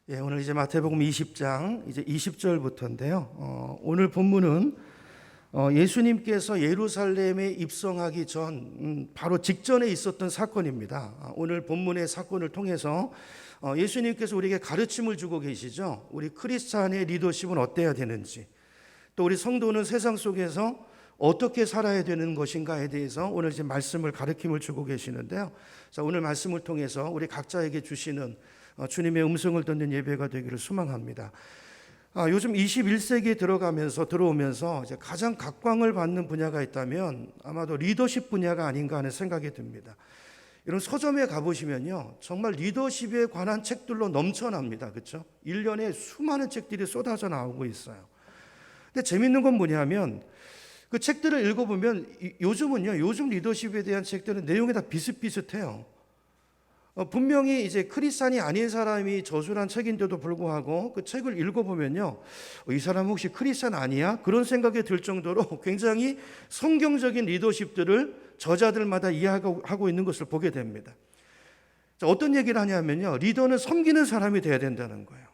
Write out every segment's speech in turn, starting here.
예, 오늘 이제 마태복음 20장 이제 20절부터인데요. 오늘 본문은 예수님께서 예루살렘에 입성하기 전 바로 직전에 있었던 사건입니다. 오늘 본문의 사건을 통해서 예수님께서 우리에게 가르침을 주고 계시죠. 우리 크리스찬의 리더십은 어때야 되는지, 또 우리 성도는 세상 속에서 어떻게 살아야 되는 것인가에 대해서 오늘 이제 말씀을 가르침을 주고 계시는데요. 자, 오늘 말씀을 통해서 우리 각자에게 주시는 주님의 음성을 듣는 예배가 되기를 소망합니다. 요즘 21세기에 들어오면서 이제 가장 각광을 받는 분야가 있다면 아마도 리더십 분야가 아닌가 하는 생각이 듭니다. 이런 서점에 가보시면요, 정말 리더십에 관한 책들로 넘쳐납니다. 그렇죠? 1년에 수많은 책들이 쏟아져 나오고 있어요. 근데 재밌는 건 뭐냐면 그 책들을 읽어보면 요즘 리더십에 대한 책들은 내용이 다 비슷비슷해요. 분명히 이제 크리스찬이 아닌 사람이 저술한 책인데도 불구하고 그 책을 읽어보면요, 이 사람 혹시 크리스찬 아니야? 그런 생각이 들 정도로 굉장히 성경적인 리더십들을 저자들마다 이해하고 있는 것을 보게 됩니다. 자, 어떤 얘기를 하냐면요, 리더는 섬기는 사람이 돼야 된다는 거예요.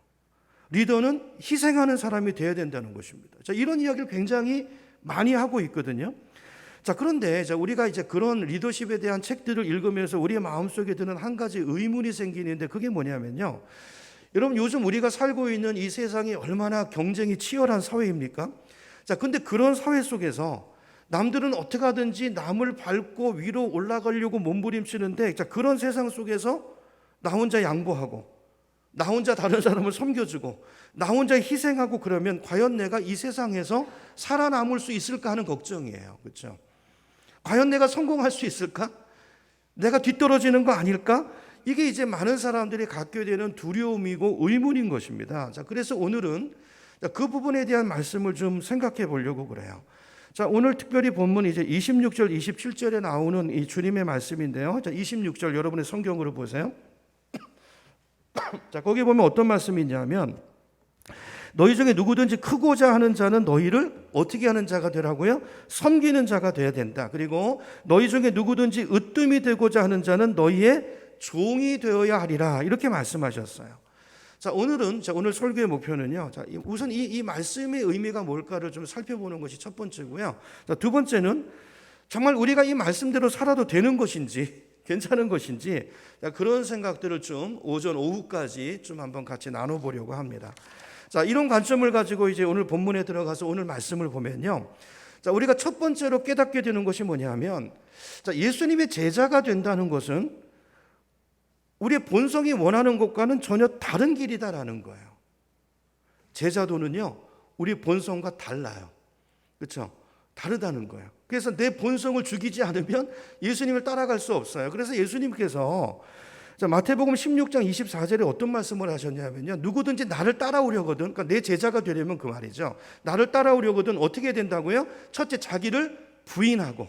리더는 희생하는 사람이 돼야 된다는 것입니다. 자, 이런 이야기를 굉장히 많이 하고 있거든요. 자, 그런데 우리가 이제 그런 리더십에 대한 책들을 읽으면서 우리의 마음속에 드는 한 가지 의문이 생기는데, 그게 뭐냐면요, 여러분, 요즘 우리가 살고 있는 이 세상이 얼마나 경쟁이 치열한 사회입니까? 자, 근데 그런 사회 속에서 남들은 어떻게 하든지 남을 밟고 위로 올라가려고 몸부림치는데, 자, 그런 세상 속에서 나 혼자 양보하고 나 혼자 다른 사람을 섬겨주고 나 혼자 희생하고 그러면 과연 내가 이 세상에서 살아남을 수 있을까 하는 걱정이에요. 그렇죠? 과연 내가 성공할 수 있을까? 내가 뒤떨어지는 거 아닐까? 이게 이제 많은 사람들이 갖게 되는 두려움이고 의문인 것입니다. 자, 그래서 오늘은 그 부분에 대한 말씀을 좀 생각해 보려고 그래요. 자, 오늘 특별히 본문 이제 26절, 27절에 나오는 이 주님의 말씀인데요. 자, 26절 여러분의 성경으로 보세요. 자, 거기 보면 어떤 말씀이 있냐면, 너희 중에 누구든지 크고자 하는 자는 너희를 어떻게 하는 자가 되라고요? 섬기는 자가 되어야 된다. 그리고 너희 중에 누구든지 으뜸이 되고자 하는 자는 너희의 종이 되어야 하리라. 이렇게 말씀하셨어요. 자, 오늘 설교의 목표는요, 자, 우선 이 말씀의 의미가 뭘까를 좀 살펴보는 것이 첫 번째고요. 자, 두 번째는 정말 우리가 이 말씀대로 살아도 되는 것인지, 괜찮은 것인지, 그런 생각들을 좀 오전 오후까지 좀 한번 같이 나눠보려고 합니다. 자, 이런 관점을 가지고 이제 오늘 본문에 들어가서 오늘 말씀을 보면요, 자, 우리가 첫 번째로 깨닫게 되는 것이 뭐냐면, 자, 예수님의 제자가 된다는 것은 우리의 본성이 원하는 것과는 전혀 다른 길이다라는 거예요. 제자도는요, 우리 본성과 달라요. 그렇죠? 다르다는 거예요. 그래서 내 본성을 죽이지 않으면 예수님을 따라갈 수 없어요. 그래서 예수님께서 마태복음 16장 24절에 어떤 말씀을 하셨냐면요, 누구든지 나를 따라오려거든, 그러니까 내 제자가 되려면 그 말이죠, 나를 따라오려거든 어떻게 된다고요? 첫째, 자기를 부인하고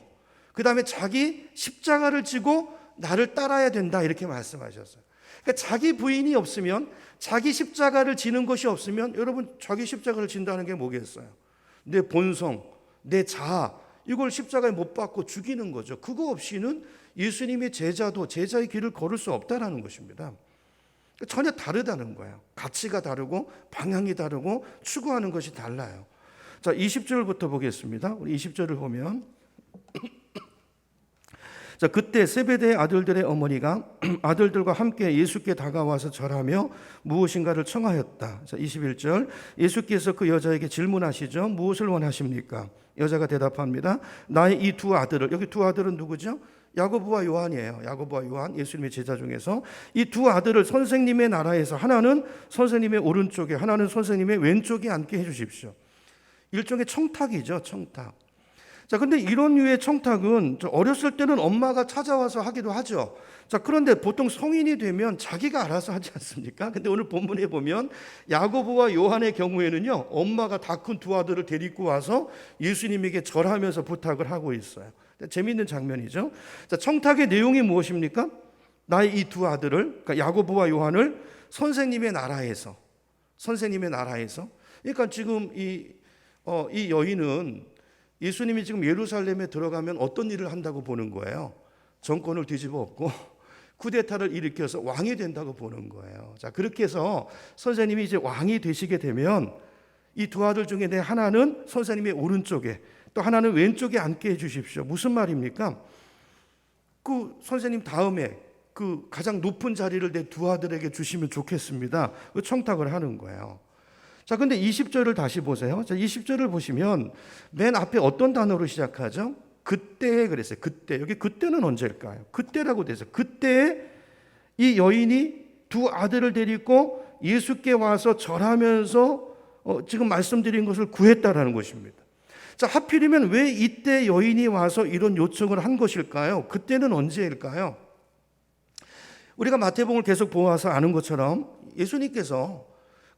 그 다음에 자기 십자가를 지고 나를 따라야 된다, 이렇게 말씀하셨어요. 그러니까 자기 부인이 없으면, 자기 십자가를 지는 것이 없으면, 여러분, 자기 십자가를 진다는 게 뭐겠어요? 내 본성, 내 자아, 이걸 십자가에 못 박고 죽이는 거죠. 그거 없이는 예수님의 제자의 길을 걸을 수 없다라는 것입니다. 전혀 다르다는 거예요. 가치가 다르고 방향이 다르고 추구하는 것이 달라요. 자, 20절부터 보겠습니다. 우리 20절을 보면, 자, 그때 세베대의 아들들의 어머니가 아들들과 함께 예수께 다가와서 절하며 무엇인가를 청하였다. 자, 21절, 예수께서 그 여자에게 질문하시죠. 무엇을 원하십니까? 여자가 대답합니다. 나의 이 두 아들을, 여기 두 아들은 누구죠? 야고보와 요한이에요. 야고보와 요한, 예수님의 제자 중에서 이 두 아들을 선생님의 나라에서 하나는 선생님의 오른쪽에, 하나는 선생님의 왼쪽에 앉게 해주십시오. 일종의 청탁이죠, 청탁. 자, 근데 이런 류의 청탁은 어렸을 때는 엄마가 찾아와서 하기도 하죠. 자, 그런데 보통 성인이 되면 자기가 알아서 하지 않습니까? 근데 오늘 본문에 보면 야고보와 요한의 경우에는요, 엄마가 다 큰 두 아들을 데리고 와서 예수님에게 절하면서 부탁을 하고 있어요. 재미있는 장면이죠. 자, 청탁의 내용이 무엇입니까? 나의 이 두 아들을, 그러니까 야고보와 요한을 선생님의 나라에서, 그러니까 지금 이 여인은 예수님이 지금 예루살렘에 들어가면 어떤 일을 한다고 보는 거예요? 정권을 뒤집어 엎고 쿠데타를 일으켜서 왕이 된다고 보는 거예요. 자, 그렇게 해서 선생님이 이제 왕이 되시게 되면 이 두 아들 중에 내 하나는 선생님의 오른쪽에, 또 하나는 왼쪽에 앉게 해 주십시오. 무슨 말입니까? 그 선생님 다음에 그 가장 높은 자리를 내 두 아들에게 주시면 좋겠습니다. 청탁을 하는 거예요. 자, 근데 20절을 다시 보세요. 자, 20절을 보시면 맨 앞에 어떤 단어로 시작하죠? 그때에 그랬어요. 그때. 여기 그때는 언제일까요? 그때라고 돼서 그때에 이 여인이 두 아들을 데리고 예수께 와서 절하면서 지금 말씀드린 것을 구했다라는 것입니다. 자, 하필이면 왜 이때 여인이 와서 이런 요청을 한 것일까요? 그때는 언제일까요? 우리가 마태복음을 계속 보아서 아는 것처럼 예수님께서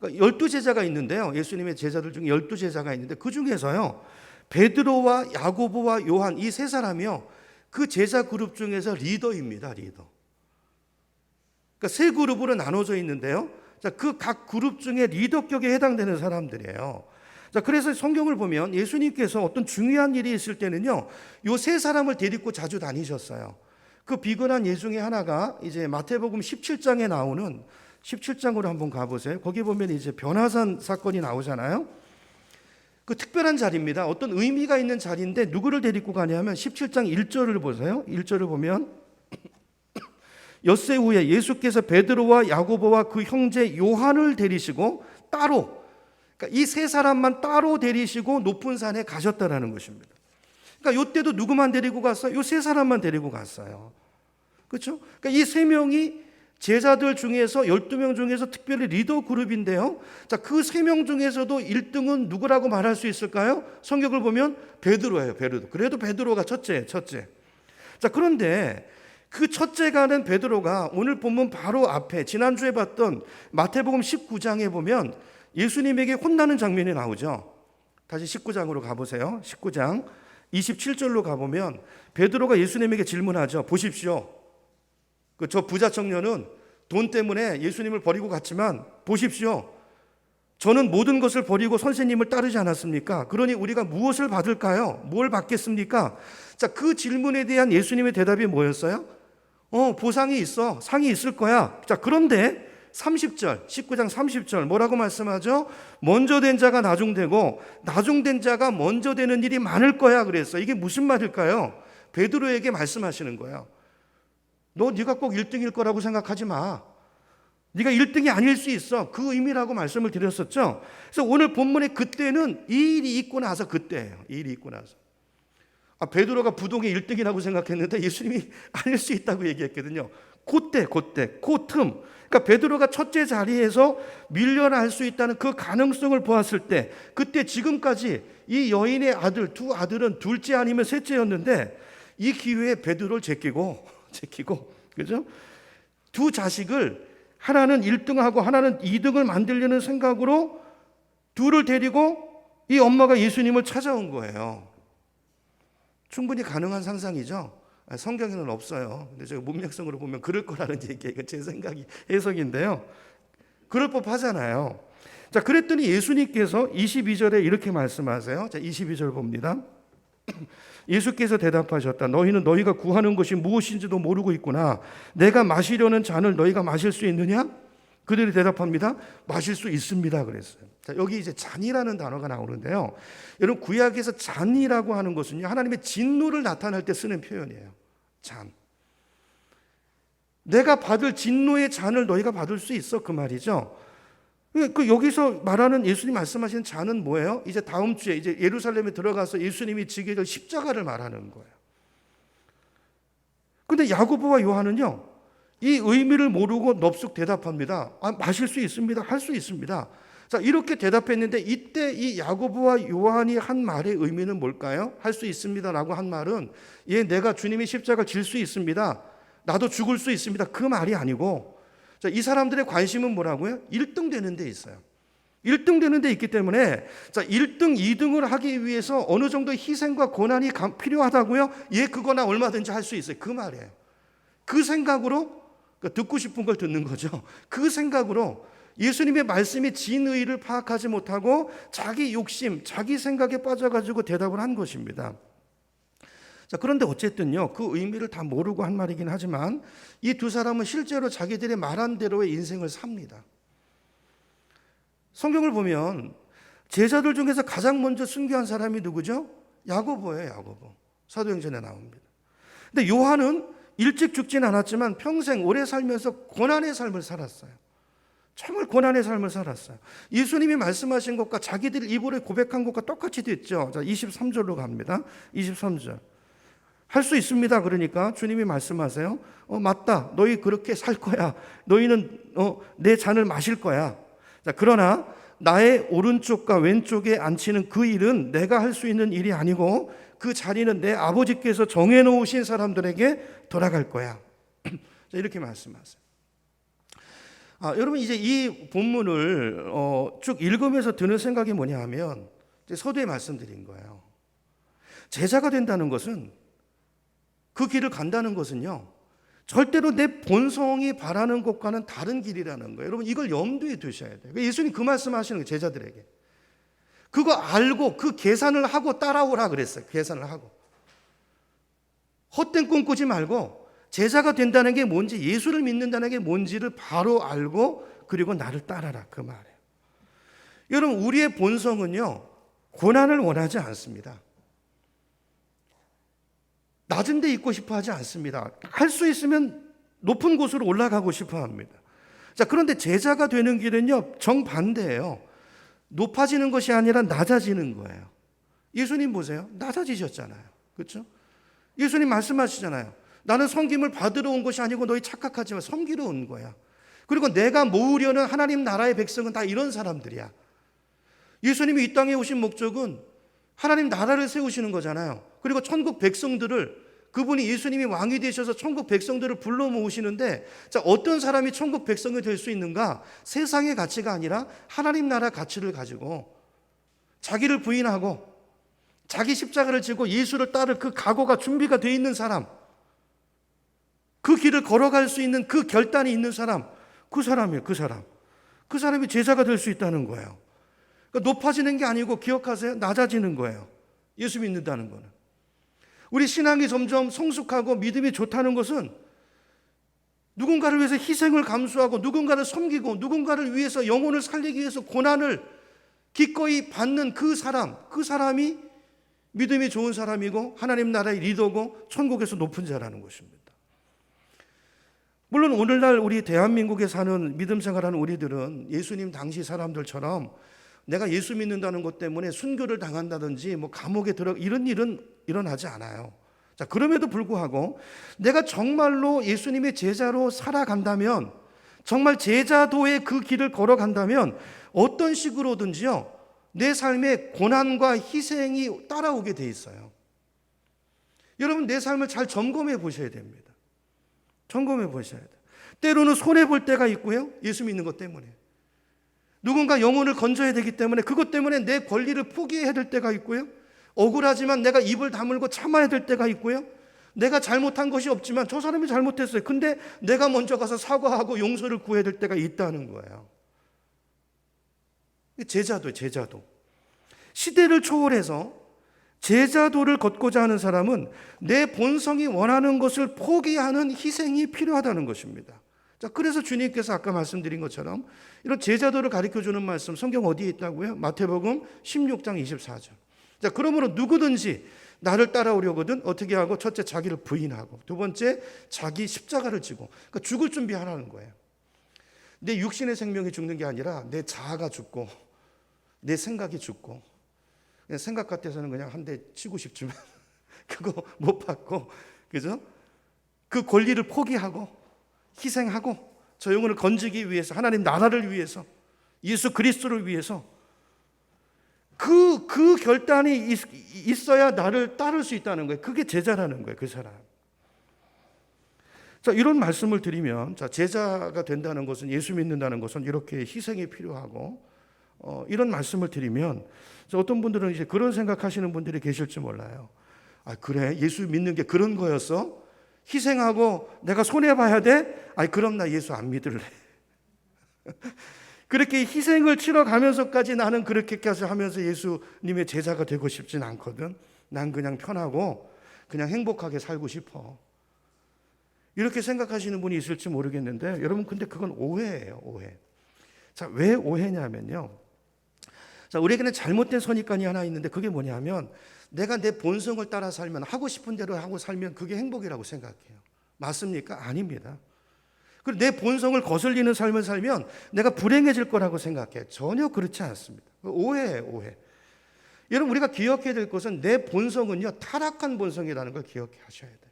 12제자가 있는데요. 예수님의 제자들 중에 12제자가 있는데 그 중에서요, 베드로와 야고보와 요한 이 세 사람이요, 그 제자 그룹 중에서 리더입니다. 리더. 그러니까 세 그룹으로 나눠져 있는데요. 자, 그 각 그룹 중에 리더격에 해당되는 사람들이에요. 자, 그래서 성경을 보면 예수님께서 어떤 중요한 일이 있을 때는요, 요 세 사람을 데리고 자주 다니셨어요. 그 비근한 예 중에 하나가 이제 마태복음 17장에 나오는 17장으로 한번 가보세요. 거기 보면 이제 변화산 사건이 나오잖아요. 그 특별한 자리입니다. 어떤 의미가 있는 자리인데 누구를 데리고 가냐면 17장 1절을 보세요. 1절을 보면 엿새 후에 예수께서 베드로와 야고보와 그 형제 요한을 데리시고 따로, 그러니까 이 세 사람만 따로 데리시고 높은 산에 가셨다라는 것입니다. 그러니까 이때도 누구만 데리고 갔어요? 이 세 사람만 데리고 갔어요. 그렇죠? 그러니까 이 세 명이 제자들 중에서 12명 중에서 특별히 리더 그룹인데요. 자, 그 3명 중에서도 1등은 누구라고 말할 수 있을까요? 성경을 보면 베드로예요. 베드로. 그래도 베드로가 첫째예요. 첫째. 자, 그런데 그 첫째가는 베드로가 오늘 본문 바로 앞에 지난주에 봤던 마태복음 19장에 보면 예수님에게 혼나는 장면이 나오죠. 다시 19장으로 가보세요. 19장 27절로 가보면 베드로가 예수님에게 질문하죠. 보십시오. 저 부자 청년은 돈 때문에 예수님을 버리고 갔지만 보십시오. 저는 모든 것을 버리고 선생님을 따르지 않았습니까? 그러니 우리가 무엇을 받을까요? 뭘 받겠습니까? 자, 그 질문에 대한 예수님의 대답이 뭐였어요? 보상이 있어. 상이 있을 거야. 자, 그런데 30절, 19장 30절 뭐라고 말씀하죠? 먼저 된 자가 나중되고 나중된 자가 먼저 되는 일이 많을 거야 그랬어요. 이게 무슨 말일까요? 베드로에게 말씀하시는 거예요. 네가 꼭 1등일 거라고 생각하지 마. 네가 1등이 아닐 수 있어. 그 의미라고 말씀을 드렸었죠. 그래서 오늘 본문의 그때는 이 일이 있고 나서 그때예요. 이 일이 있고 나서. 베드로가 부동의 1등이라고 생각했는데 예수님이 아닐 수 있다고 얘기했거든요. 그때, 그 틈. 그러니까 베드로가 첫째 자리에서 밀려날 수 있다는 그 가능성을 보았을 때, 그때 지금까지 이 여인의 아들, 두 아들은 둘째 아니면 셋째였는데 이 기회에 베드로를 제끼고, 그죠? 두 자식을 하나는 1등하고 하나는 2등을 만들려는 생각으로 둘을 데리고 이 엄마가 예수님을 찾아온 거예요. 충분히 가능한 상상이죠. 성경에는 없어요. 근데 제가 문맥성으로 보면 그럴 거라는 얘기가 제 생각이 해석인데요. 그럴 법하잖아요. 자, 그랬더니 예수님께서 22절에 이렇게 말씀하세요. 자, 22절 봅니다. 예수께서 대답하셨다. 너희는 너희가 구하는 것이 무엇인지도 모르고 있구나. 내가 마시려는 잔을 너희가 마실 수 있느냐? 그들이 대답합니다. 마실 수 있습니다. 그랬어요. 자, 여기 이제 잔이라는 단어가 나오는데요. 여러분, 구약에서 잔이라고 하는 것은요, 하나님의 진노를 나타낼 때 쓰는 표현이에요. 잔. 내가 받을 진노의 잔을 너희가 받을 수 있어, 그 말이죠. 그 여기서 말하는 예수님 말씀하시는 잔은 뭐예요? 이제 다음 주에 이제 예루살렘에 들어가서 예수님이 지게 될 십자가를 말하는 거예요. 근데 야고보와 요한은요, 이 의미를 모르고 넙죽 대답합니다. 마실 수 있습니다. 할 수 있습니다. 자, 이렇게 대답했는데 이때 이 야고보와 요한이 한 말의 의미는 뭘까요? 할 수 있습니다라고 한 말은 내가 주님이 십자가를 질 수 있습니다. 나도 죽을 수 있습니다. 그 말이 아니고, 자, 이 사람들의 관심은 뭐라고요? 1등 되는 데 있어요. 1등 되는 데 있기 때문에, 자, 1등, 2등을 하기 위해서 어느 정도 희생과 고난이 필요하다고요? 그거나 얼마든지 할 수 있어요. 그 말이에요. 그 생각으로, 그러니까 듣고 싶은 걸 듣는 거죠. 그 생각으로 예수님의 말씀이 진의를 파악하지 못하고 자기 욕심, 자기 생각에 빠져가지고 대답을 한 것입니다. 자, 그런데 어쨌든요, 그 의미를 다 모르고 한 말이긴 하지만 이 두 사람은 실제로 자기들이 말한 대로의 인생을 삽니다. 성경을 보면 제자들 중에서 가장 먼저 순교한 사람이 누구죠? 야고보예요, 야고보. 사도행전에 나옵니다. 근데 요한은 일찍 죽진 않았지만 평생 오래 살면서 고난의 삶을 살았어요. 정말 고난의 삶을 살았어요. 예수님이 말씀하신 것과 자기들 입으로 고백한 것과 똑같이 됐죠. 자, 23절로 갑니다. 23절. 할 수 있습니다. 그러니까 주님이 말씀하세요. 맞다. 너희 그렇게 살 거야. 너희는 내 잔을 마실 거야. 자, 그러나 나의 오른쪽과 왼쪽에 앉히는 그 일은 내가 할 수 있는 일이 아니고 그 자리는 내 아버지께서 정해놓으신 사람들에게 돌아갈 거야. 자, 이렇게 말씀하세요. 여러분, 이제 이 본문을 쭉 읽으면서 드는 생각이 뭐냐 하면 서두에 말씀드린 거예요. 제자가 된다는 것은, 그 길을 간다는 것은요, 절대로 내 본성이 바라는 것과는 다른 길이라는 거예요. 여러분, 이걸 염두에 두셔야 돼요. 예수님 그 말씀하시는 거예요, 제자들에게. 그거 알고 그 계산을 하고 따라오라 그랬어요. 계산을 하고. 헛된 꿈 꾸지 말고 제자가 된다는 게 뭔지, 예수를 믿는다는 게 뭔지를 바로 알고 그리고 나를 따라라, 그 말이에요. 여러분, 우리의 본성은요, 고난을 원하지 않습니다. 낮은 데 있고 싶어 하지 않습니다. 할 수 있으면 높은 곳으로 올라가고 싶어 합니다. 자, 그런데 제자가 되는 길은요, 정반대예요. 높아지는 것이 아니라 낮아지는 거예요. 예수님 보세요. 낮아지셨잖아요. 그렇죠? 예수님 말씀하시잖아요. 나는 섬김을 받으러 온 것이 아니고 너희 착각하지 마. 섬기러 온 거야. 그리고 내가 모으려는 하나님 나라의 백성은 다 이런 사람들이야. 예수님이 이 땅에 오신 목적은 하나님 나라를 세우시는 거잖아요. 그리고 천국 백성들을, 그분이 예수님이 왕이 되셔서 천국 백성들을 불러 모으시는데, 자, 어떤 사람이 천국 백성이 될 수 있는가? 세상의 가치가 아니라 하나님 나라 가치를 가지고 자기를 부인하고 자기 십자가를 지고 예수를 따를 그 각오가 준비가 되어 있는 사람, 그 길을 걸어갈 수 있는 그 결단이 있는 사람, 그 사람이에요. 그 사람. 그 사람이 제자가 될 수 있다는 거예요. 그러니까 높아지는 게 아니고, 기억하세요, 낮아지는 거예요. 예수 믿는다는 거는. 우리 신앙이 점점 성숙하고 믿음이 좋다는 것은 누군가를 위해서 희생을 감수하고 누군가를 섬기고 누군가를 위해서 영혼을 살리기 위해서 고난을 기꺼이 받는 그 사람이 믿음이 좋은 사람이고 하나님 나라의 리더고 천국에서 높은 자라는 것입니다. 물론 오늘날 우리 대한민국에 사는 믿음 생활하는 우리들은 예수님 당시 사람들처럼 내가 예수 믿는다는 것 때문에 순교를 당한다든지 뭐 감옥에 들어 이런 일은 일어나지 않아요. 자, 그럼에도 불구하고 내가 정말로 예수님의 제자로 살아간다면, 정말 제자도의 그 길을 걸어간다면 어떤 식으로든지요, 내 삶에 고난과 희생이 따라오게 돼 있어요. 여러분, 내 삶을 잘 점검해 보셔야 됩니다. 점검해 보셔야 돼요. 때로는 손해볼 때가 있고요, 예수 믿는 것 때문에. 누군가 영혼을 건져야 되기 때문에 그것 때문에 내 권리를 포기해야 될 때가 있고요, 억울하지만 내가 입을 다물고 참아야 될 때가 있고요, 내가 잘못한 것이 없지만 저 사람이 잘못했어요. 근데 내가 먼저 가서 사과하고 용서를 구해야 될 때가 있다는 거예요. 제자도. 시대를 초월해서 제자도를 걷고자 하는 사람은 내 본성이 원하는 것을 포기하는 희생이 필요하다는 것입니다. 자, 그래서 주님께서 아까 말씀드린 것처럼 이런 제자도를 가르쳐주는 말씀, 성경 어디에 있다고요? 마태복음 16장 24절. 자, 그러므로 누구든지 나를 따라오려거든 어떻게 하고, 첫째 자기를 부인하고, 두 번째 자기 십자가를 지고, 그러니까 죽을 준비하라는 거예요. 내 육신의 생명이 죽는 게 아니라 내 자아가 죽고 내 생각이 죽고, 그냥 생각 같아서는 그냥 한 대 치고 싶지만 그거 못 받고, 그죠? 그 권리를 포기하고 희생하고 저 영혼을 건지기 위해서, 하나님 나라를 위해서, 예수 그리스도를 위해서 그 결단이 있어야 나를 따를 수 있다는 거예요. 그게 제자라는 거예요, 그 사람. 자, 이런 말씀을 드리면, 자, 제자가 된다는 것은, 예수 믿는다는 것은 이렇게 희생이 필요하고, 이런 말씀을 드리면, 어떤 분들은 이제 그런 생각하시는 분들이 계실지 몰라요. 아, 그래? 예수 믿는 게 그런 거였어? 희생하고 내가 손해봐야 돼? 아니, 그럼 나 예수 안 믿을래. 그렇게 희생을 치러가면서까지 나는 그렇게까지 하면서 예수님의 제자가 되고 싶진 않거든. 난 그냥 편하고 그냥 행복하게 살고 싶어. 이렇게 생각하시는 분이 있을지 모르겠는데 여러분 근데 그건 오해예요. 오해. 자, 왜 오해냐면요. 자, 우리에게는 잘못된 선입관이 하나 있는데 그게 뭐냐면 내가 내 본성을 따라 살면 하고 싶은 대로 하고 살면 그게 행복이라고 생각해요. 맞습니까? 아닙니다. 그리고 내 본성을 거슬리는 삶을 살면 내가 불행해질 거라고 생각해요. 전혀 그렇지 않습니다. 오해예요, 오해. 여러분 우리가 기억해야 될 것은 내 본성은요 타락한 본성이라는 걸 기억하셔야 돼요.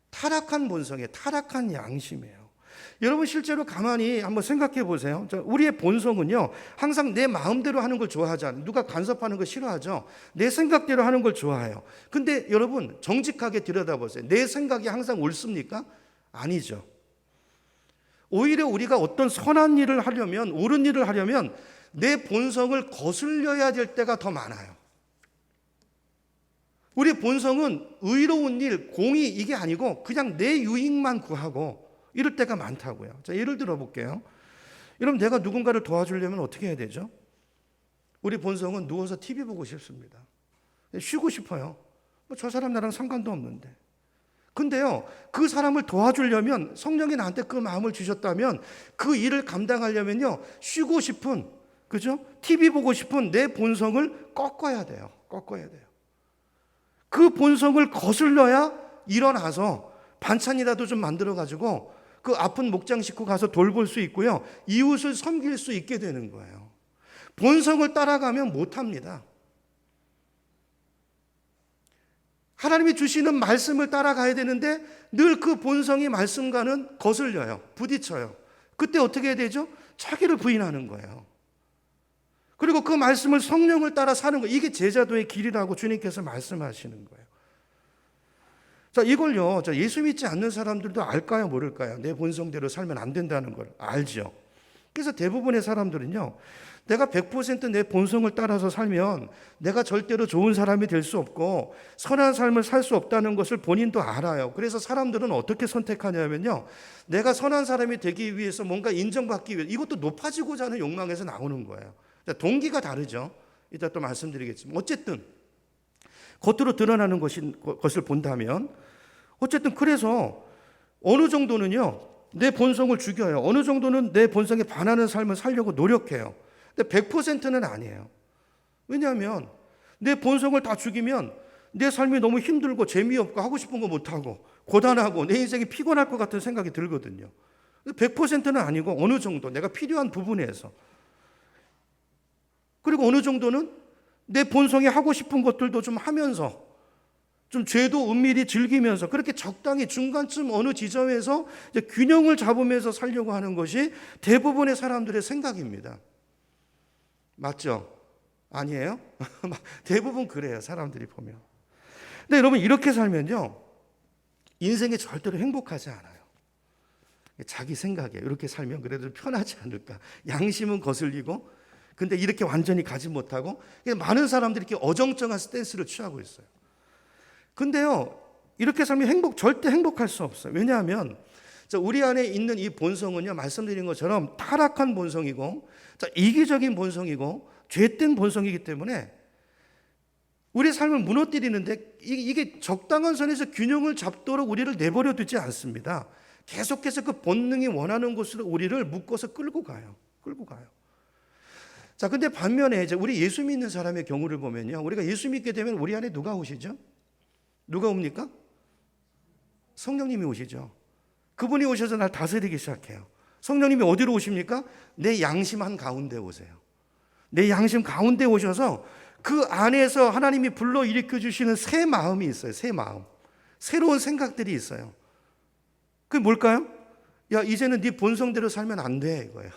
타락한 본성이에요. 타락한 양심이에요. 여러분 실제로 가만히 한번 생각해 보세요. 우리의 본성은요 항상 내 마음대로 하는 걸 좋아하지 않아요. 누가 간섭하는 거 싫어하죠. 내 생각대로 하는 걸 좋아해요. 근데 여러분 정직하게 들여다보세요. 내 생각이 항상 옳습니까? 아니죠. 오히려 우리가 어떤 선한 일을 하려면, 옳은 일을 하려면 내 본성을 거슬려야 될 때가 더 많아요. 우리 본성은 의로운 일, 공의 이게 아니고 그냥 내 유익만 구하고 이럴 때가 많다고요. 자, 예를 들어 볼게요. 여러분 내가 누군가를 도와주려면 어떻게 해야 되죠? 우리 본성은 누워서 TV 보고 싶습니다. 쉬고 싶어요. 저 사람 나랑 상관도 없는데. 근데요, 그 사람을 도와주려면 성령이 나한테 그 마음을 주셨다면 그 일을 감당하려면요, 쉬고 싶은, 그죠? TV 보고 싶은 내 본성을 꺾어야 돼요. 꺾어야 돼요. 그 본성을 거슬러야 일어나서 반찬이라도 좀 만들어가지고 그 아픈 목장 식구 가서 돌볼 수 있고요, 이웃을 섬길 수 있게 되는 거예요. 본성을 따라가면 못합니다. 하나님이 주시는 말씀을 따라가야 되는데 늘 그 본성이 말씀과는 거슬려요. 부딪혀요. 그때 어떻게 해야 되죠? 자기를 부인하는 거예요. 그리고 그 말씀을 성령을 따라 사는 거예요. 이게 제자도의 길이라고 주님께서 말씀하시는 거예요. 자, 이걸요, 예수 믿지 않는 사람들도 알까요, 모를까요? 내 본성대로 살면 안 된다는 걸 알죠. 그래서 대부분의 사람들은요, 내가 100% 내 본성을 따라서 살면 내가 절대로 좋은 사람이 될 수 없고 선한 삶을 살 수 없다는 것을 본인도 알아요. 그래서 사람들은 어떻게 선택하냐면요, 내가 선한 사람이 되기 위해서 뭔가 인정받기 위해 이것도 높아지고자 하는 욕망에서 나오는 거예요. 동기가 다르죠. 이따 또 말씀드리겠지만 어쨌든 겉으로 드러나는 것을 본다면 어쨌든 그래서 어느 정도는요 내 본성을 죽여요. 어느 정도는 내 본성에 반하는 삶을 살려고 노력해요. 근데 100%는 아니에요. 왜냐하면 내 본성을 다 죽이면 내 삶이 너무 힘들고 재미없고 하고 싶은 거 못하고 고단하고 내 인생이 피곤할 것 같은 생각이 들거든요. 100%는 아니고 어느 정도 내가 필요한 부분에서, 그리고 어느 정도는 내 본성이 하고 싶은 것들도 좀 하면서 좀 죄도 은밀히 즐기면서 그렇게 적당히 중간쯤 어느 지점에서 이제 균형을 잡으면서 살려고 하는 것이 대부분의 사람들의 생각입니다. 맞죠? 아니에요? 대부분 그래요, 사람들이 보면. 근데 여러분 이렇게 살면요 인생에 절대로 행복하지 않아요. 자기 생각이에요. 이렇게 살면 그래도 편하지 않을까. 양심은 거슬리고 근데 이렇게 완전히 가지 못하고 많은 사람들이 이렇게 어정쩡한 스탠스를 취하고 있어요. 근데요 이렇게 살면 절대 행복할 수 없어요. 왜냐하면 우리 안에 있는 이 본성은요 말씀드린 것처럼 타락한 본성이고 이기적인 본성이고 죄된 본성이기 때문에 우리 삶을 무너뜨리는데 이게 적당한 선에서 균형을 잡도록 우리를 내버려 두지 않습니다. 계속해서 그 본능이 원하는 곳으로 우리를 묶어서 끌고 가요. 끌고 가요. 자, 근데 반면에 이제 우리 예수 믿는 사람의 경우를 보면요, 우리가 예수 믿게 되면 우리 안에 누가 오시죠? 누가 옵니까? 성령님이 오시죠. 그분이 오셔서 날 다스리기 시작해요. 성령님이 어디로 오십니까? 내 양심 한 가운데 오세요. 내 양심 가운데 오셔서 그 안에서 하나님이 불러 일으켜 주시는 새 마음이 있어요. 새 마음. 새로운 생각들이 있어요. 그게 뭘까요? 야, 이제는 네 본성대로 살면 안 돼, 이거예요.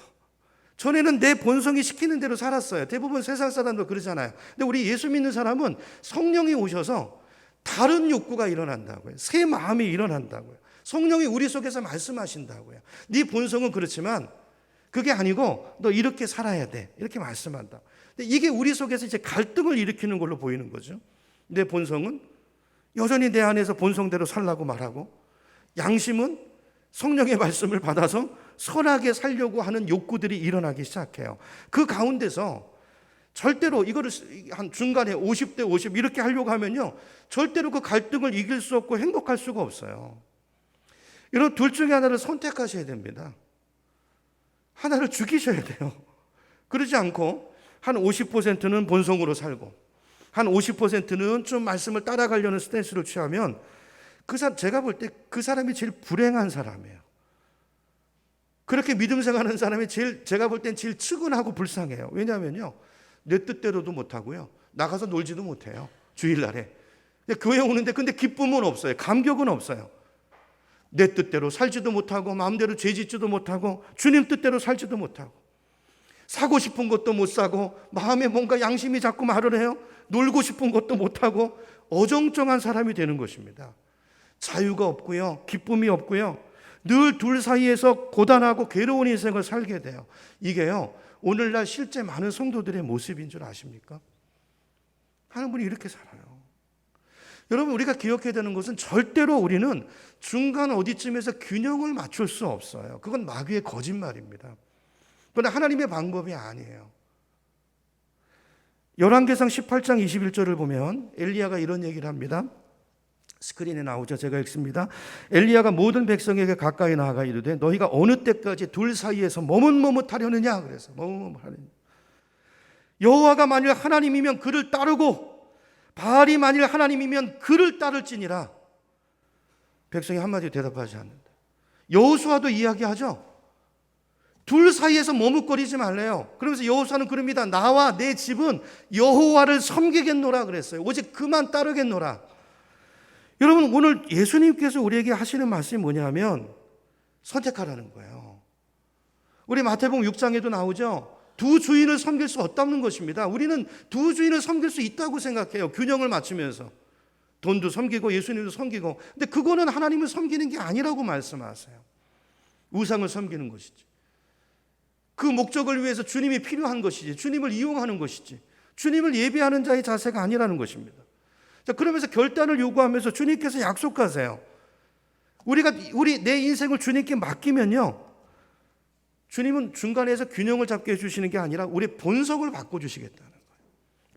전에는 내 본성이 시키는 대로 살았어요. 대부분 세상 사람도 그러잖아요. 근데 우리 예수 믿는 사람은 성령이 오셔서 다른 욕구가 일어난다고요. 새 마음이 일어난다고요. 성령이 우리 속에서 말씀하신다고요. 네 본성은 그렇지만 그게 아니고 너 이렇게 살아야 돼. 이렇게 말씀한다. 근데 이게 우리 속에서 이제 갈등을 일으키는 걸로 보이는 거죠. 내 본성은 여전히 내 안에서 본성대로 살라고 말하고, 양심은 성령의 말씀을 받아서 선하게 살려고 하는 욕구들이 일어나기 시작해요. 그 가운데서 절대로 이거를 한 중간에 50대 50 이렇게 하려고 하면요, 절대로 그 갈등을 이길 수 없고 행복할 수가 없어요. 이런 둘 중에 하나를 선택하셔야 됩니다. 하나를 죽이셔야 돼요. 그러지 않고 한 50%는 본성으로 살고 한 50%는 좀 말씀을 따라가려는 스탠스를 취하면 제가 볼 때 그 사람이 제일 불행한 사람이에요. 그렇게 믿음 생활하는 사람이 제가 볼 땐 제일 측은하고 불쌍해요. 왜냐하면요, 내 뜻대로도 못하고요, 나가서 놀지도 못해요. 주일날에 교회 오는데 근데 기쁨은 없어요. 감격은 없어요. 내 뜻대로 살지도 못하고 마음대로 죄 짓지도 못하고 주님 뜻대로 살지도 못하고 사고 싶은 것도 못 사고 마음에 뭔가 양심이 자꾸 말을 해요. 놀고 싶은 것도 못하고 어정쩡한 사람이 되는 것입니다. 자유가 없고요, 기쁨이 없고요, 늘 둘 사이에서 고단하고 괴로운 인생을 살게 돼요. 이게요, 오늘날 실제 많은 성도들의 모습인 줄 아십니까? 하는 분이 이렇게 살아요. 여러분, 우리가 기억해야 되는 것은 절대로 우리는 중간 어디쯤에서 균형을 맞출 수 없어요. 그건 마귀의 거짓말입니다. 그러나 하나님의 방법이 아니에요. 열왕기상 18장 21절을 보면 엘리야가 이런 얘기를 합니다. 스크린에 나오죠. 제가 읽습니다. 엘리야가 모든 백성에게 가까이 나아가 이르되 너희가 어느 때까지 둘 사이에서 머뭇머뭇하려느냐. 그래서 머뭇머뭇하느냐. 여호와가 만일 하나님이면 그를 따르고 바알이 만일 하나님이면 그를 따를지니라. 백성이 한마디 대답하지 않는다. 여호수아도 이야기하죠. 둘 사이에서 머뭇거리지 말래요. 그러면서 여호수아는 그럽니다. 나와 내 집은 여호와를 섬기겠노라 그랬어요. 오직 그만 따르겠노라. 여러분, 오늘 예수님께서 우리에게 하시는 말씀이 뭐냐면 선택하라는 거예요. 우리 마태복음 6장에도 나오죠. 두 주인을 섬길 수 없다는 것입니다. 우리는 두 주인을 섬길 수 있다고 생각해요. 균형을 맞추면서 돈도 섬기고 예수님도 섬기고. 근데 그거는 하나님을 섬기는 게 아니라고 말씀하세요. 우상을 섬기는 것이지. 그 목적을 위해서 주님이 필요한 것이지, 주님을 이용하는 것이지, 주님을 예배하는 자의 자세가 아니라는 것입니다. 자, 그러면서 결단을 요구하면서 주님께서 약속하세요. 내 인생을 주님께 맡기면요, 주님은 중간에서 균형을 잡게 해주시는 게 아니라 우리 본성을 바꿔주시겠다는 거예요.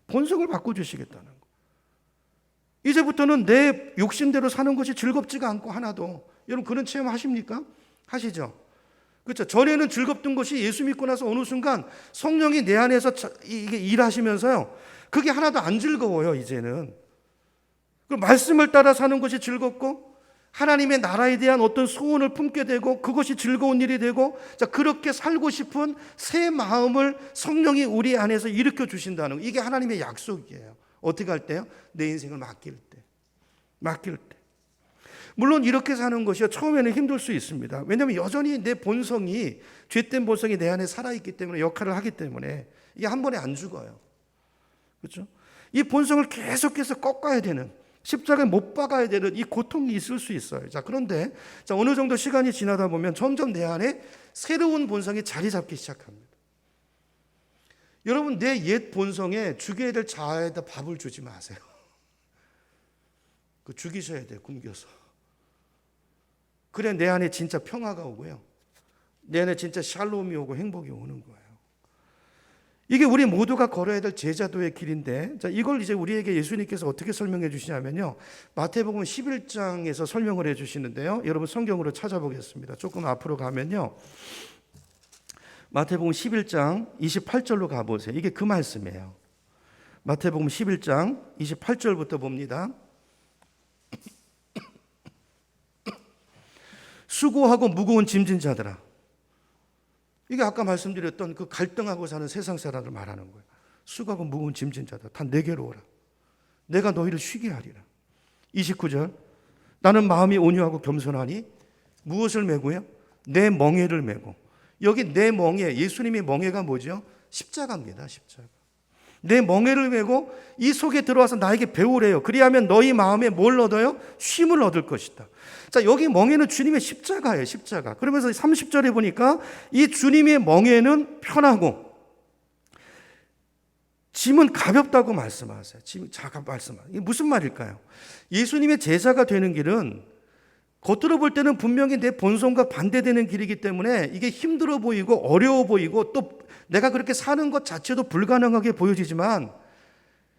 본성을 바꿔주시겠다는 거예요. 이제부터는 내 욕심대로 사는 것이 즐겁지가 않고 하나도. 여러분, 그런 체험 하십니까? 하시죠? 그렇죠. 전에는 즐겁던 것이 예수 믿고 나서 어느 순간 성령이 내 안에서 이게 일하시면서요, 그게 하나도 안 즐거워요. 이제는 그 말씀을 따라 사는 것이 즐겁고 하나님의 나라에 대한 어떤 소원을 품게 되고 그것이 즐거운 일이 되고, 자, 그렇게 살고 싶은 새 마음을 성령이 우리 안에서 일으켜 주신다는 거. 이게 하나님의 약속이에요. 어떻게 할 때요? 내 인생을 맡길 때. 물론 이렇게 사는 것이 처음에는 힘들 수 있습니다. 왜냐하면 여전히 내 본성이, 죄된 본성이 내 안에 살아있기 때문에, 역할을 하기 때문에 이게 한 번에 안 죽어요. 그렇죠? 이 본성을 계속해서 꺾어야 되는, 십자가에 못 박아야 되는 이 고통이 있을 수 있어요. 자, 그런데 어느 정도 시간이 지나다 보면 점점 내 안에 새로운 본성이 자리 잡기 시작합니다. 여러분, 내 옛 본성에 죽여야 될 자아에다 밥을 주지 마세요. 그 죽이셔야 돼요. 굶겨서. 그래 내 안에 진짜 평화가 오고요, 내 안에 진짜 샬롬이 오고 행복이 오는 거예요. 이게 우리 모두가 걸어야 될 제자도의 길인데, 자, 이걸 이제 우리에게 예수님께서 어떻게 설명해 주시냐면요, 마태복음 11장에서 설명을 해 주시는데요. 여러분 성경으로 찾아보겠습니다. 조금 앞으로 가면요, 마태복음 11장 28절로 가보세요. 이게 그 말씀이에요. 마태복음 11장 28절부터 봅니다. 수고하고 무거운 짐진 자들아. 이게 아까 말씀드렸던 그 갈등하고 사는 세상 사람을 말하는 거예요. 수고하고 무거운 짐진 자들 다 내게로 오라. 내가 너희를 쉬게 하리라. 29절. 나는 마음이 온유하고 겸손하니 무엇을 메고요? 내 멍에를 메고. 여기 내 멍에, 예수님의 멍에가 뭐죠? 십자가입니다. 십자가. 내 멍에를 메고 이 속에 들어와서 나에게 배우래요. 그리하면 너희 마음에 뭘 얻어요? 쉼을 얻을 것이다. 자, 여기 멍에는 주님의 십자가예요. 십자가. 그러면서 30절에 보니까 이 주님의 멍에는 편하고 짐은 가볍다고 말씀하세요. 짐이 말씀하세요. 이게 무슨 말일까요? 예수님의 제자가 되는 길은 겉으로 볼 때는 분명히 내 본성과 반대되는 길이기 때문에 이게 힘들어 보이고 어려워 보이고 또 내가 그렇게 사는 것 자체도 불가능하게 보여지지만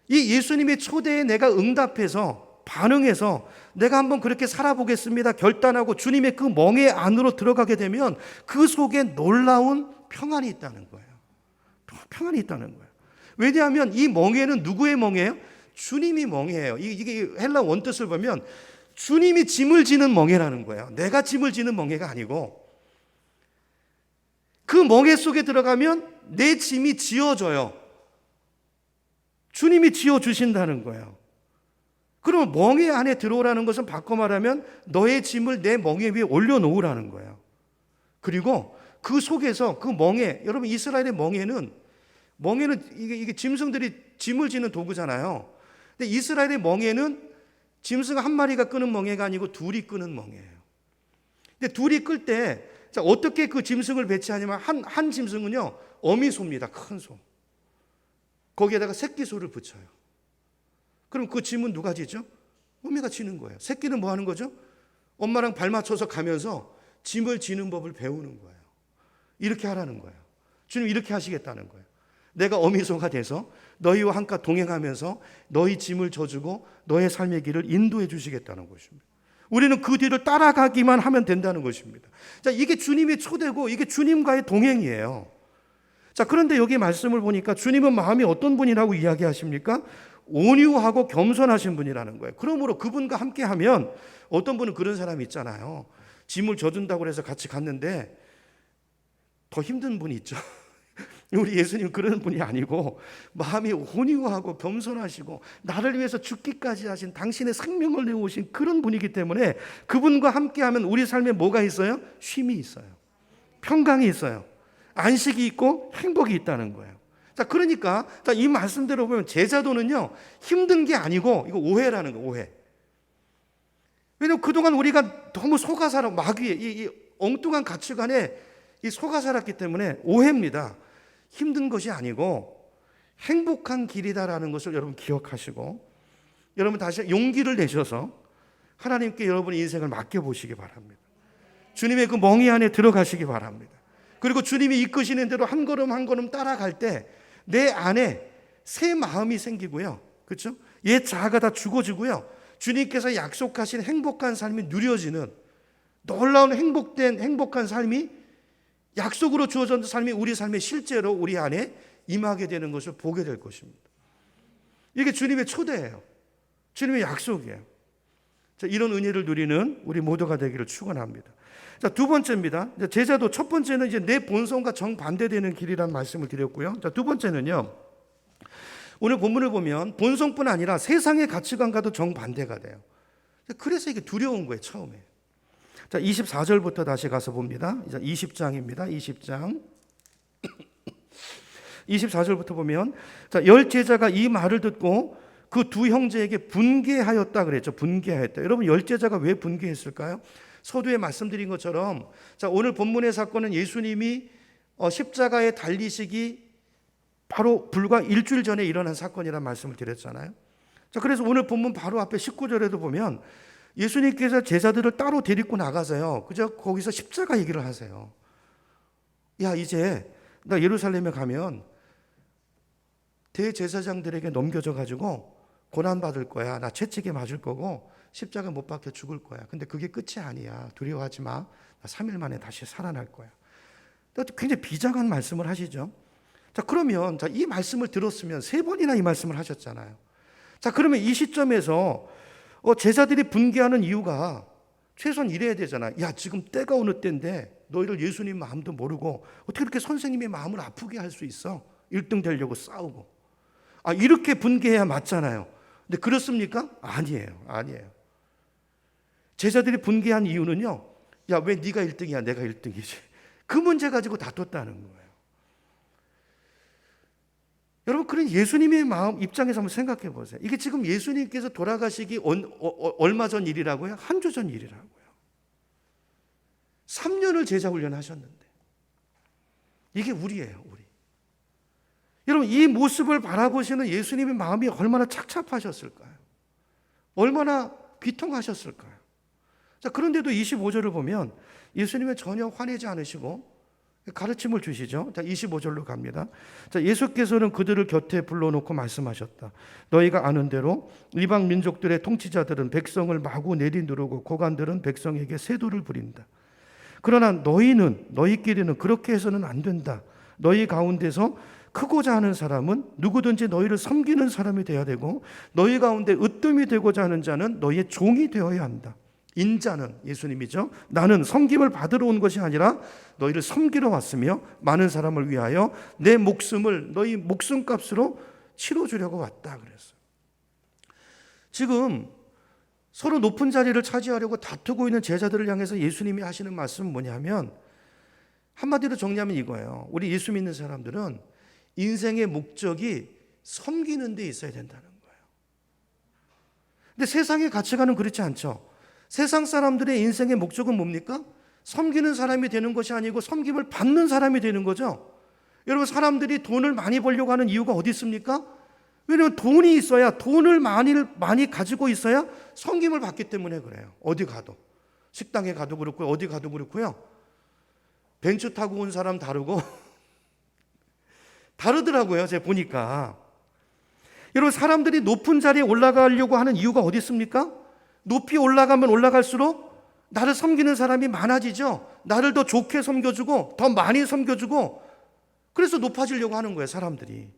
이 예수님의 초대에 내가 응답해서 반응해서 내가 한번 그렇게 살아보겠습니다 결단하고 주님의 그 멍에 안으로 들어가게 되면 그 속에 놀라운 평안이 있다는 거예요. 평안이 있다는 거예요. 왜냐하면 이 멍에는 누구의 멍이에요? 주님이 멍이에요. 이게 헬라 원뜻을 보면 주님이 짐을 지는 멍에라는 거예요. 내가 짐을 지는 멍에가 아니고 그 멍에 속에 들어가면 내 짐이 지어져요. 주님이 지어주신다는 거예요. 그러면 멍에 안에 들어오라는 것은 바꿔 말하면 너의 짐을 내 멍에 위에 올려놓으라는 거예요. 그리고 그 속에서 그 멍에, 여러분 이스라엘의 멍에는 이게 짐승들이 짐을 지는 도구잖아요. 근데 이스라엘의 멍에는 짐승 한 마리가 끄는 멍에가 아니고 둘이 끄는 멍에예요. 근데 둘이 끌 때 어떻게 그 짐승을 배치하냐면 한 짐승은요 어미소입니다. 큰 소. 거기에다가 새끼 소를 붙여요. 그럼 그 짐은 누가 지죠? 어미가 지는 거예요. 새끼는 뭐 하는 거죠? 엄마랑 발 맞춰서 가면서 짐을 지는 법을 배우는 거예요. 이렇게 하라는 거예요. 주님 이렇게 하시겠다는 거예요. 내가 어미소가 돼서 너희와 함께 동행하면서 너희 짐을 져주고 너의 삶의 길을 인도해 주시겠다는 것입니다. 우리는 그 뒤를 따라가기만 하면 된다는 것입니다. 자, 이게 주님의 초대고 이게 주님과의 동행이에요. 자, 그런데 여기 말씀을 보니까 주님은 마음이 어떤 분이라고 이야기하십니까? 온유하고 겸손하신 분이라는 거예요. 그러므로 그분과 함께 하면 어떤 분은 그런 사람이 있잖아요. 짐을 져준다고 해서 같이 갔는데 더 힘든 분이 있죠. 우리 예수님 그런 분이 아니고 마음이 온유하고 겸손하시고 나를 위해서 죽기까지 하신 당신의 생명을 내오신 그런 분이기 때문에 그분과 함께하면 우리 삶에 뭐가 있어요? 쉼이 있어요. 평강이 있어요. 안식이 있고 행복이 있다는 거예요. 자, 그러니까 이 말씀대로 보면 제자도는요 힘든 게 아니고 이거 오해라는 거예요. 오해. 왜냐하면 그동안 우리가 너무 속아 살아 마귀에 이 엉뚱한 가치관에 속아 살았기 때문에 오해입니다. 힘든 것이 아니고 행복한 길이다라는 것을 여러분 기억하시고 여러분 다시 용기를 내셔서 하나님께 여러분의 인생을 맡겨보시기 바랍니다. 주님의 그 멍이 안에 들어가시기 바랍니다. 그리고 주님이 이끄시는 대로 한 걸음 한 걸음 따라갈 때 내 안에 새 마음이 생기고요. 그렇죠? 옛 자아가 다 죽어지고요. 주님께서 약속하신 행복한 삶이 누려지는 놀라운 행복한 삶이 약속으로 주어진 삶이 우리 삶에 실제로 우리 안에 임하게 되는 것을 보게 될 것입니다. 이게 주님의 초대예요. 주님의 약속이에요. 자, 이런 은혜를 누리는 우리 모두가 되기를 축원합니다. 자, 두 번째입니다. 제자도 첫 번째는 이제 내 본성과 정반대되는 길이라는 말씀을 드렸고요. 자, 두 번째는요. 오늘 본문을 보면 본성뿐 아니라 세상의 가치관과도 정반대가 돼요. 그래서 이게 두려운 거예요, 처음에. 자, 24절부터 다시 가서 봅니다. 이제 20장입니다. 20장. 24절부터 보면 자, 열 제자가 이 말을 듣고 그 두 형제에게 분개하였다 그랬죠. 분개하였다. 여러분 열 제자가 왜 분개했을까요? 서두에 말씀드린 것처럼 자, 오늘 본문의 사건은 예수님이 십자가에 달리시기 바로 불과 일주일 전에 일어난 사건이라는 말씀을 드렸잖아요. 자, 그래서 오늘 본문 바로 앞에 19절에도 보면 예수님께서 제자들을 따로 데리고 나가서요. 그저 거기서 십자가 얘기를 하세요. 야, 이제 나 예루살렘에 가면 대제사장들에게 넘겨져 가지고 고난받을 거야. 나 채찍에 맞을 거고 십자가 못 박혀 죽을 거야. 근데 그게 끝이 아니야. 두려워하지 마. 나 3일 만에 다시 살아날 거야. 굉장히 비장한 말씀을 하시죠. 자, 그러면 이 말씀을 들었으면 3번이나 이 말씀을 하셨잖아요. 자, 그러면 이 시점에서 제자들이 분개하는 이유가 최소한 이래야 되잖아. 야, 지금 때가 어느 때인데 너희들 예수님 마음도 모르고 어떻게 그렇게 선생님의 마음을 아프게 할 수 있어? 1등 되려고 싸우고. 아, 이렇게 분개해야 맞잖아요. 근데 그렇습니까? 아니에요. 제자들이 분개한 이유는요. 야, 왜 네가 1등이야? 내가 1등이지. 그 문제 가지고 다퉜다는 거예요. 여러분, 그런 예수님의 마음 입장에서 한번 생각해 보세요. 이게 지금 예수님께서 돌아가시기 얼마 전 일이라고요? 한 주 전 일이라고요. 3년을 제자 훈련하셨는데 이게 우리예요, 우리. 여러분, 이 모습을 바라보시는 예수님의 마음이 얼마나 착잡하셨을까요? 얼마나 비통하셨을까요? 자, 그런데도 25절을 보면 예수님은 전혀 화내지 않으시고 가르침을 주시죠. 자, 25절로 갑니다. 자, 예수께서는 그들을 곁에 불러놓고 말씀하셨다. 너희가 아는 대로 이방 민족들의 통치자들은 백성을 마구 내리누르고 고관들은 백성에게 세도를 부린다. 그러나 너희끼리는 그렇게 해서는 안 된다. 너희 가운데서 크고자 하는 사람은 누구든지 너희를 섬기는 사람이 되어야 되고 너희 가운데 으뜸이 되고자 하는 자는 너희의 종이 되어야 한다. 인자는 예수님이죠. 나는 섬김을 받으러 온 것이 아니라 너희를 섬기러 왔으며 많은 사람을 위하여 내 목숨을 너희 목숨값으로 치러주려고 왔다 그랬어요. 지금 서로 높은 자리를 차지하려고 다투고 있는 제자들을 향해서 예수님이 하시는 말씀은 뭐냐면 한마디로 정리하면 이거예요. 우리 예수 믿는 사람들은 인생의 목적이 섬기는 데 있어야 된다는 거예요. 근데 세상의 가치관은 그렇지 않죠. 세상 사람들의 인생의 목적은 뭡니까? 섬기는 사람이 되는 것이 아니고 섬김을 받는 사람이 되는 거죠. 여러분, 사람들이 돈을 많이 벌려고 하는 이유가 어디 있습니까? 왜냐하면 돈이 있어야, 돈을 많이 가지고 있어야 섬김을 받기 때문에 그래요. 어디 가도. 식당에 가도 그렇고요. 어디 가도 그렇고요. 벤츠 타고 온 사람 다르고 다르더라고요. 제가 보니까. 여러분, 사람들이 높은 자리에 올라가려고 하는 이유가 어디 있습니까? 높이 올라가면 올라갈수록 나를 섬기는 사람이 많아지죠. 나를 더 좋게 섬겨주고 더 많이 섬겨주고 그래서 높아지려고 하는 거예요, 사람들이.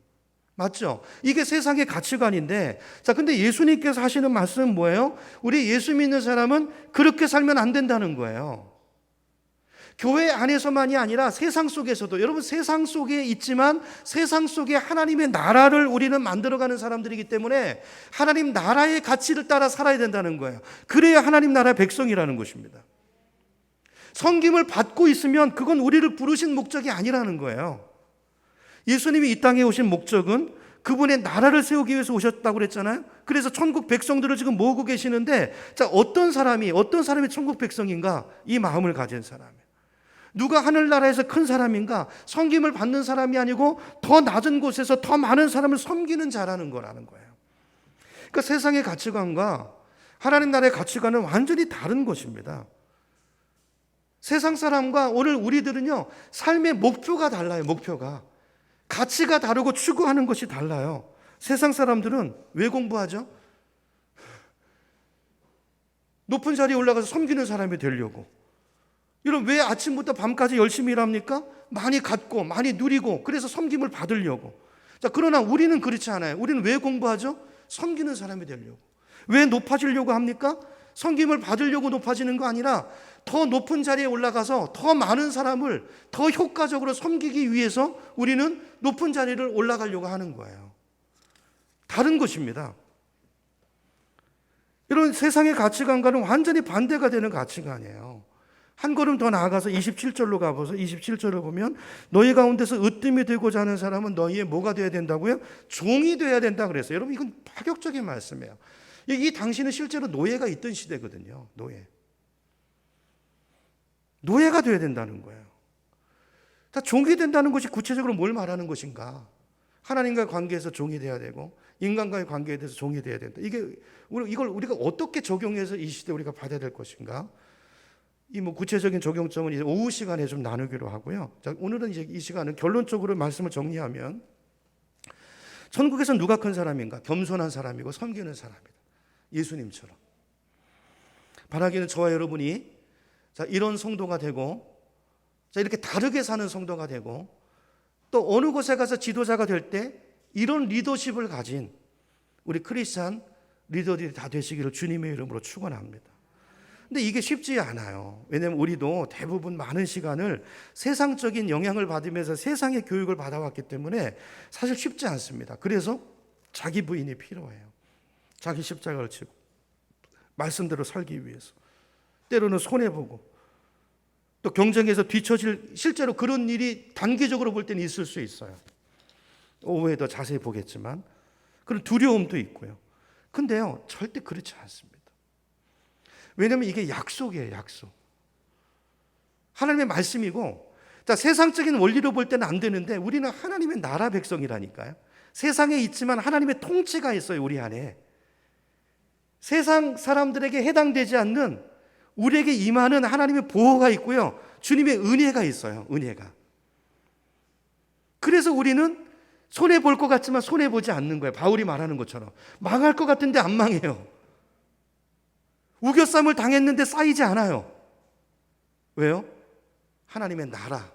맞죠? 이게 세상의 가치관인데, 자, 근데 예수님께서 하시는 말씀은 뭐예요? 우리 예수 믿는 사람은 그렇게 살면 안 된다는 거예요. 교회 안에서만이 아니라 세상 속에서도, 여러분, 세상 속에 있지만 세상 속에 하나님의 나라를 우리는 만들어가는 사람들이기 때문에 하나님 나라의 가치를 따라 살아야 된다는 거예요. 그래야 하나님 나라의 백성이라는 것입니다. 섬김을 받고 있으면 그건 우리를 부르신 목적이 아니라는 거예요. 예수님이 이 땅에 오신 목적은 그분의 나라를 세우기 위해서 오셨다고 그랬잖아요. 그래서 천국 백성들을 지금 모으고 계시는데, 자, 어떤 사람이 천국 백성인가? 이 마음을 가진 사람이에요. 누가 하늘나라에서 큰 사람인가? 섬김을 받는 사람이 아니고 더 낮은 곳에서 더 많은 사람을 섬기는 자라는 거라는 거예요. 그러니까 세상의 가치관과 하나님 나라의 가치관은 완전히 다른 것입니다. 세상 사람과 오늘 우리들은요, 삶의 목표가 달라요. 목표가. 가치가 다르고 추구하는 것이 달라요. 세상 사람들은 왜 공부하죠? 높은 자리에 올라가서 섬기는 사람이 되려고. 여러분, 왜 아침부터 밤까지 열심히 일합니까? 많이 갖고 많이 누리고 그래서 섬김을 받으려고. 자, 그러나 우리는 그렇지 않아요. 우리는 왜 공부하죠? 섬기는 사람이 되려고. 왜 높아지려고 합니까? 섬김을 받으려고 높아지는 거 아니라 더 높은 자리에 올라가서 더 많은 사람을 더 효과적으로 섬기기 위해서 우리는 높은 자리를 올라가려고 하는 거예요. 다른 것입니다. 이런 세상의 가치관과는 완전히 반대가 되는 가치관이에요. 한 걸음 더 나아가서 27절로 가보서 27절을 보면 너희 가운데서 으뜸이 되고자 하는 사람은 너희의 뭐가 되어야 된다고요? 종이 되어야 된다 그랬어요. 여러분, 이건 파격적인 말씀이에요. 이 당시는 실제로 노예가 있던 시대거든요. 노예가 되어야 된다는 거예요. 다 종이 된다는 것이 구체적으로 뭘 말하는 것인가? 하나님과의 관계에서 종이 돼야 되고 인간과의 관계에 대해서 종이 돼야 된다. 이걸 우리가 어떻게 적용해서 이 시대에 우리가 받아야 될 것인가? 구체적인 적용점은 이제 오후 시간에 좀 나누기로 하고요. 자, 오늘은 이제 이 시간은 결론적으로 말씀을 정리하면 천국에서 누가 큰 사람인가? 겸손한 사람이고 섬기는 사람이다. 예수님처럼. 바라기는 저와 여러분이 자, 이런 성도가 되고, 자, 이렇게 다르게 사는 성도가 되고, 또 어느 곳에 가서 지도자가 될 때 이런 리더십을 가진 우리 크리스찬 리더들이 다 되시기를 주님의 이름으로 축원합니다. 근데 이게 쉽지 않아요. 왜냐하면 우리도 대부분 많은 시간을 세상적인 영향을 받으면서 세상의 교육을 받아왔기 때문에 사실 쉽지 않습니다. 그래서 자기 부인이 필요해요. 자기 십자가를 지고 말씀대로 살기 위해서. 때로는 손해보고 또 경쟁에서 뒤처질, 실제로 그런 일이 단기적으로 볼 때는 있을 수 있어요. 오후에 더 자세히 보겠지만 그런 두려움도 있고요. 근데요, 절대 그렇지 않습니다. 왜냐하면 이게 약속이에요. 약속. 하나님의 말씀이고, 자, 세상적인 원리로 볼 때는 안 되는데 우리는 하나님의 나라 백성이라니까요. 세상에 있지만 하나님의 통치가 있어요. 우리 안에. 세상 사람들에게 해당되지 않는 우리에게 임하는 하나님의 보호가 있고요. 주님의 은혜가 있어요. 은혜가. 그래서 우리는 손해볼 것 같지만 손해보지 않는 거예요. 바울이 말하는 것처럼. 망할 것 같은데 안 망해요. 우겨쌈을 당했는데 쌓이지 않아요. 왜요? 하나님의 나라,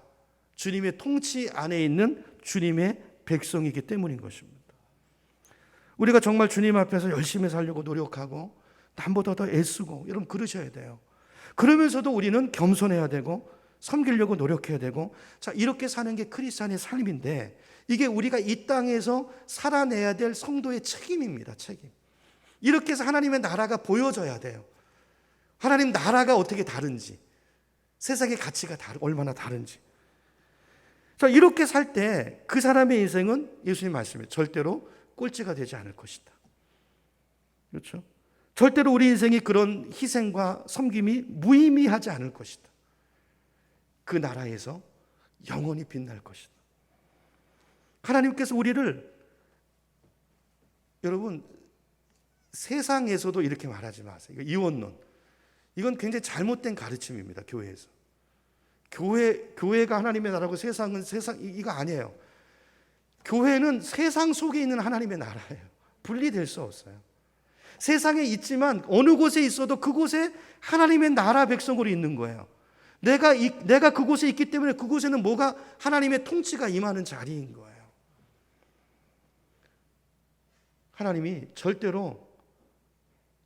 주님의 통치 안에 있는 주님의 백성이기 때문인 것입니다. 우리가 정말 주님 앞에서 열심히 살려고 노력하고 남보다 더 애쓰고 여러분 그러셔야 돼요. 그러면서도 우리는 겸손해야 되고 섬기려고 노력해야 되고, 자, 이렇게 사는 게 크리스찬의 삶인데, 이게 우리가 이 땅에서 살아내야 될 성도의 책임입니다. 책임. 이렇게 해서 하나님의 나라가 보여져야 돼요. 하나님 나라가 어떻게 다른지, 세상의 가치가 얼마나 다른지. 자, 이렇게 살 때 그 사람의 인생은 예수님 말씀에 절대로 꼴찌가 되지 않을 것이다. 그렇죠? 절대로 우리 인생이 그런 희생과 섬김이 무의미하지 않을 것이다. 그 나라에서 영원히 빛날 것이다. 하나님께서 우리를, 여러분, 세상에서도 이렇게 말하지 마세요. 이원론. 이건 굉장히 잘못된 가르침입니다. 교회에서. 교회가 하나님의 나라고 세상은 이거 아니에요. 교회는 세상 속에 있는 하나님의 나라예요. 분리될 수 없어요. 세상에 있지만 어느 곳에 있어도 그곳에 하나님의 나라 백성으로 있는 거예요. 내가 그곳에 있기 때문에 그곳에는 뭐가 하나님의 통치가 임하는 자리인 거예요. 하나님이 절대로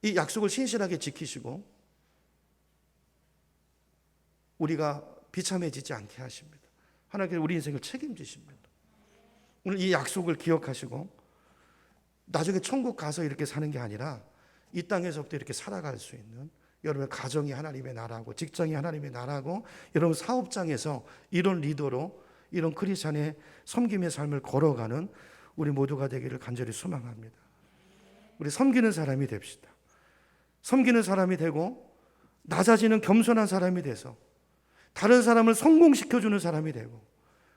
이 약속을 신실하게 지키시고 우리가 비참해지지 않게 하십니다. 하나님께서 우리 인생을 책임지십니다. 오늘 이 약속을 기억하시고 나중에 천국 가서 이렇게 사는 게 아니라 이 땅에서부터 이렇게 살아갈 수 있는, 여러분의 가정이 하나님의 나라고 직장이 하나님의 나라고 여러분 사업장에서 이런 리더로 이런 크리스찬의 섬김의 삶을 걸어가는 우리 모두가 되기를 간절히 소망합니다. 우리 섬기는 사람이 됩시다. 섬기는 사람이 되고 낮아지는 겸손한 사람이 돼서 다른 사람을 성공시켜주는 사람이 되고,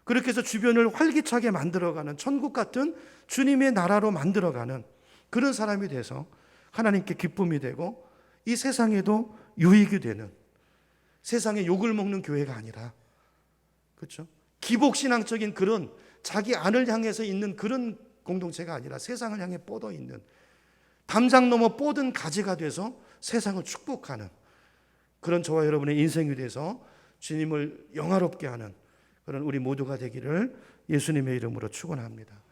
그렇게 해서 주변을 활기차게 만들어가는 천국 같은 주님의 나라로 만들어가는 그런 사람이 돼서 하나님께 기쁨이 되고 이 세상에도 유익이 되는, 세상에 욕을 먹는 교회가 아니라, 그렇죠? 기복신앙적인 그런 자기 안을 향해서 있는 그런 공동체가 아니라 세상을 향해 뻗어 있는, 담장 넘어 뻗은 가지가 돼서 세상을 축복하는 그런 저와 여러분의 인생이 돼서 주님을 영화롭게 하는 그런 우리 모두가 되기를 예수님의 이름으로 축원합니다.